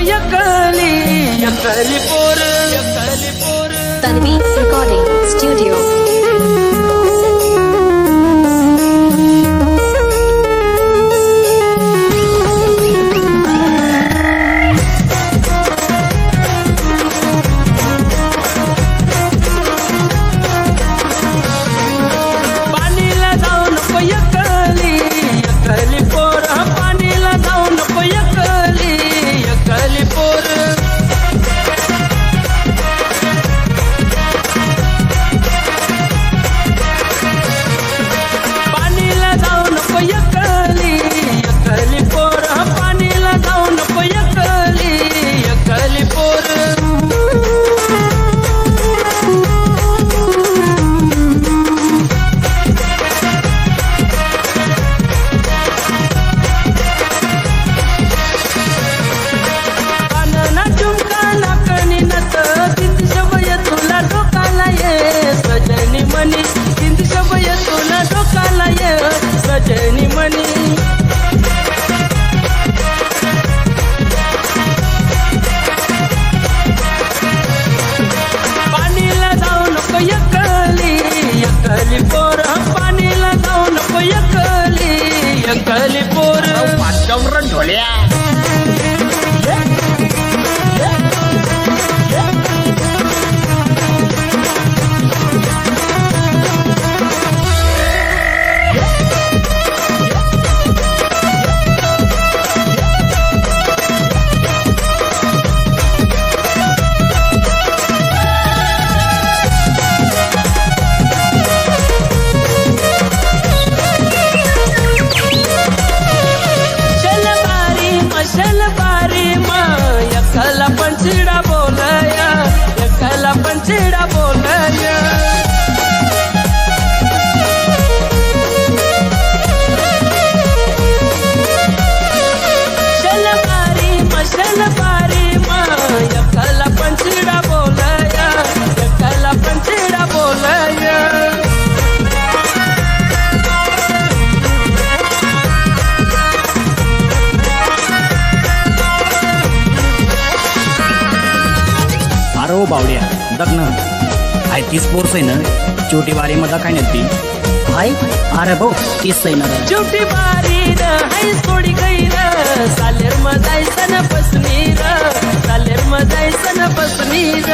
एकली पोर Tanvi Recording Studio. पाणीला जाऊ नको एकली पोर पाणीला जाऊ नको एकली पोर पाणीला जाऊ नको एकली पोर पाणीला जाऊ नको एकली पोर कानना झुमका नाकणी नथ किती शबय तुला डोकाला ये सजनी मनी किती शबय तुला डोकाला ये सजनी मनी पाणीला जाऊ नको एकली पोर पाणीला जाऊ नको एकली पोर पाचकवरण ढोल्या शलबारी मा एकला पंचिडा बोलया एकला पंचिडा बोलया शलबारी मा एकला पंचिडा बोलया एकला पंचिडा बोलया अरे ओ बावड्या दग ना हाय 30 पोर्स आहे ना छोटी बारी मध्ये काय नाही हाय अरे भाऊ 30 आहे ना छोटी बारी र हाय सोडी गैर सालेर मजायसन पसनीर सालेर मजायसन पसनीर